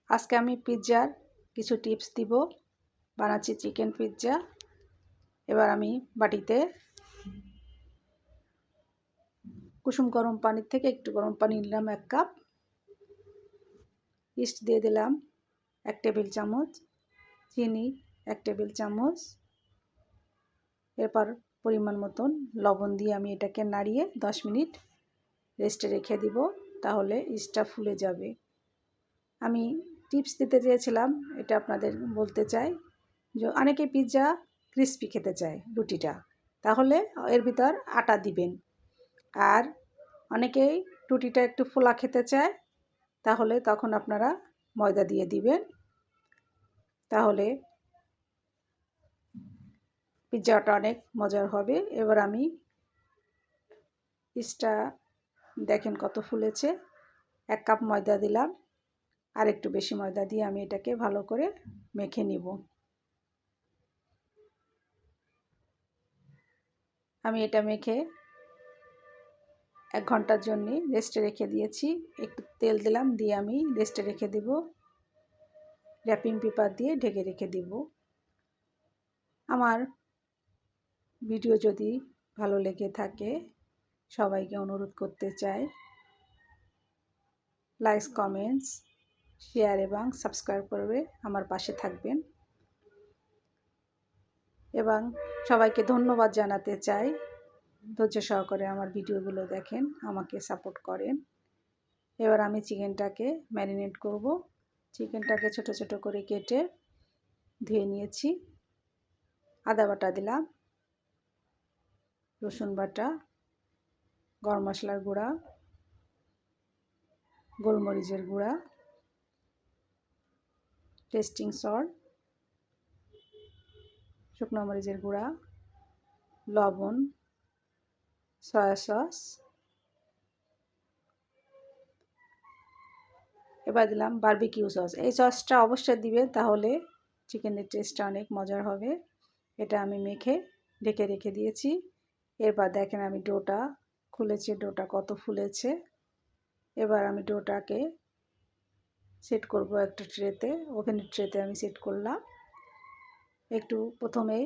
আজকে আমি পিৎজার কিছু টিপস দিব। বানাচ্ছি চিকেন পিৎজা। এবার আমি বাটিতে কুসুম গরম পানির থেকে একটু গরম পানি নিলাম 1 কাপ। ইস্ট দিয়ে দিলাম 1 টেবিল চামচ, চিনি 1 টেবিল চামচ। এরপর পরিমাণ মতন লবণ দিয়ে আমি এটাকে নাড়িয়ে 10 মিনিট রেস্টে রেখে দিব, তাহলে ইস্টটা ফুলে যাবে। আমি টিপস দিতে চেয়েছিলাম, এটা আপনাদের বলতে চাই যে অনেকে পিৎজা ক্রিস্পি খেতে চায় রুটিটা, তাহলে এর ভিতর আটা দিবেন। আর অনেকেই রুটিটা একটু ফোলা খেতে চায়, তাহলে তখন আপনারা ময়দা দিয়ে দিবেন, তাহলে পিৎজাটা অনেক মজার হবে। এবার আমি ইস্টটা দেখেন কত ফুলেছে। 1 কাপ ময়দা দিলাম, আর একটু বেশি ময়দা দিয়ে আমি এটাকে ভালো করে মেখে নিব। আমি এটা মেখে 1 ঘন্টার জন্য রেস্টে রেখে দিয়েছি। একটু তেল দিলাম, দিয়ে আমি রেস্টে রেখে দিব। র্যাপিং পেপার দিয়ে ঢেকে রেখে দিব। আমার ভিডিও যদি ভালো লেগে থাকে, সবাইকে অনুরোধ করতে চাই, লাইক, কমেন্টস, শেয়ার এবং সাবস্ক্রাইব করে আমার পাশে থাকবেন। এবং সবাইকে ধন্যবাদ জানাতে চাই, ধৈর্য সহকারে আমার ভিডিওগুলো দেখেন, আমাকে সাপোর্ট করেন। এবার আমি চিকেনটাকে ম্যারিনেট করব। চিকেনটাকে ছোট ছোট করে কেটে ধুয়ে নিয়েছি। আদা বাটা দিলাম, রসুন বাটা, গরম মশলার গুঁড়া, গোলমরিচের গুঁড়া, টেস্টিং সল্ট, শুকনো মরিচের গুঁড়া, লবণ, সয়া সস। এবার দিলাম বারবিকিউ সস। এই সসটা অবশ্যই দিবেন, তাহলে চিকেনের টেস্টটা অনেক মজার হবে। এটা আমি মেখে ঢেকে রেখে দিয়েছি। এরপর দেখেন আমি ডোটা খুলেছি, ডোটা কত ফুলেছে। এবার আমি ডোটাকে সেট করব একটা ট্রেতে, ওভেনের ট্রেতে আমি সেট করলাম। একটু প্রথমে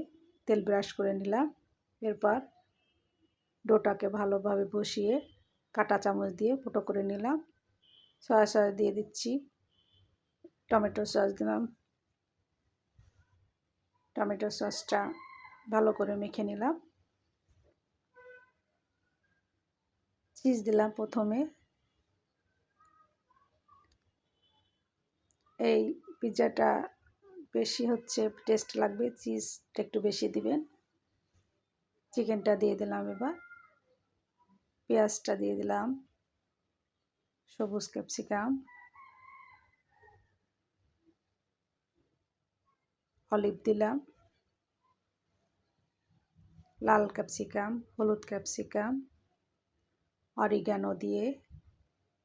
তেল ব্রাশ করে নিলাম। এরপর ডোটাকে ভালোভাবে বসিয়ে কাঁটা চামচ দিয়ে ফুটো করে নিলাম। সয়া সস দিয়ে দিচ্ছি, টমেটো সস দিলাম। টমেটো সসটা ভালো করে মেখে নিলাম। চিজ দিলাম প্রথমে। এই পিৎজাটা বেশি হচ্ছে টেস্ট লাগবে, চিজটা একটু বেশি দিবেন। চিকেনটা দিয়ে দিলাম। এবার পেঁয়াজটা দিয়ে দিলাম, সবুজ ক্যাপসিকাম, অলিভ দিলাম, লাল ক্যাপসিকাম, হলুদ ক্যাপসিকাম, অরিগানো দিয়ে,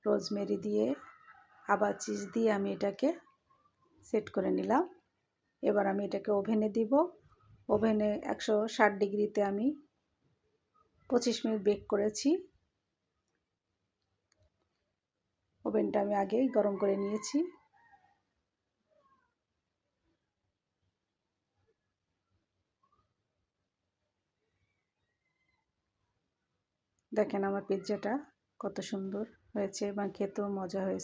রোজমেরি দিয়ে, আবার চিজ দিয়ে আমি এটাকে সেট করে নিলাম। এবার আমি এটাকে ওভেনে দিব। ওভেনে 160 ডিগ্রিতে আমি 25 মিনিট বেক করেছি। ওভেনটা আমি আগেই গরম করে নিয়েছি। দেখেন আমার পিৎজাটা কত সুন্দর হয়েছে এবং খেতেও মজা হয়েছে।